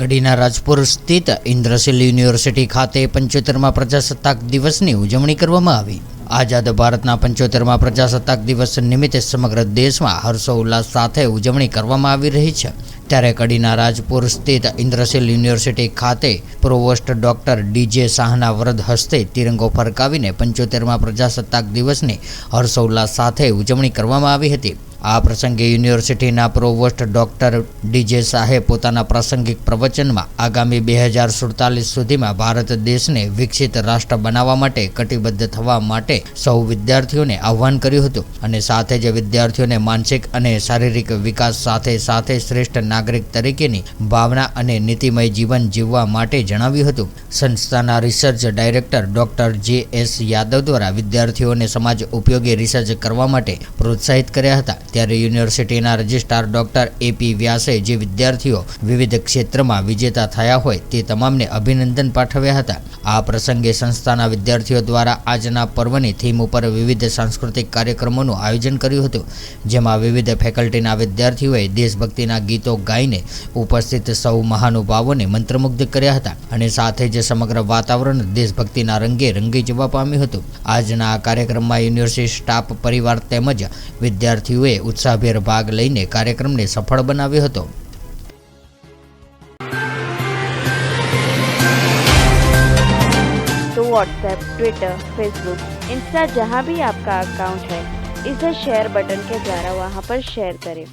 કડીના રાજપુર સ્થિત ઇન્દ્રશીલ યુનિવર્સિટી ખાતે 75મા પ્રજાસત્તાક દિવસની ઉજવણી કરવામાં આવી। આઝાદ ભારતના 75મા પ્રજાસત્તાક દિવસ નિમિત્તે સમગ્ર દેશમાં હર્ષોલ્લાસ સાથે ઉજવણી કરવામાં આવી રહી છે। ત્યારે કડીના રાજપુર સ્થિત ઇન્દ્રશીલ યુનિવર્સિટી ખાતે પ્રોવોસ્ટ ડોક્ટર ડીજે શાહના વરદ હસ્તે તિરંગો ફરકાવીને 75મા પ્રજાસત્તાક દિવસની હર્ષોલ્લાસ સાથે ઉજવણી કરવામાં આવી હતી। આ પ્રસંગે યુનિવર્સિટીના પ્રોવોસ્ટ ડોક્ટર ડીજે શાહે પોતાના પ્રાસંગિક પ્રવચનમાં આગામી 2047 સુધીમાં ભારત દેશને વિકસિત રાષ્ટ્ર બનાવવા માટે કટિબદ્ધ થવા માટે સૌ વિદ્યાર્થીઓને આહ્વાન કર્યું હતું અને સાથે જ વિદ્યાર્થીઓને માનસિક અને શારીરિક વિકાસ સાથે સાથે શ્રેષ્ઠ નાગરિક તરીકેની ભાવના અને નીતિમય જીવન જીવવા માટે જણાવ્યું હતું। સંસ્થાના રિસર્ચ ડાયરેક્ટર ડોક્ટર જે.એસ. યાદવ દ્વારા વિદ્યાર્થીઓને સમાજ ઉપયોગી રિસર્ચ કરવા માટે પ્રોત્સાહિત કર્યા હતા। ત્યારે યુનિવર્સિટીના રજિસ્ટ્રાર ડોક્ટર એ.પી. વ્યાસે જે વિદ્યાર્થીઓ વિવિધ ક્ષેત્રમાં વિજેતા થયા હોય તે તમામને અભિનંદન પાઠવ્યા હતા। આ પ્રસંગે સંસ્થાના વિદ્યાર્થીઓ દ્વારા આજના પર્વની થીમ ઉપર વિવિધ સાંસ્કૃતિક કાર્યક્રમોનું આયોજન કર્યું હતું, જેમાં વિવિધ ફેકલ્ટીના વિદ્યાર્થીઓએ દેશભક્તિના ગીતો ગાઈને ઉપસ્થિત સૌ મહાનુભાવોને મંત્રમુગ્ધ કર્યા હતા અને સાથે જ સમગ્ર વાતાવરણ દેશભક્તિના રંગે રંગી જવા પામ્યું હતું। આજના આ કાર્યક્રમમાં યુનિવર્સિટી સ્ટાફ, પરિવાર તેમજ વિદ્યાર્થીઓએ उत्साहभेर भाग लईने कार्यक्रमने सफल बनाव्यो हतो। तो व्हाट्सएप, ट्विटर, फेसबुक, इंस्टा जहाँ भी आपका अकाउंट है, इसे शेयर बटन के द्वारा वहाँ पर शेयर करें।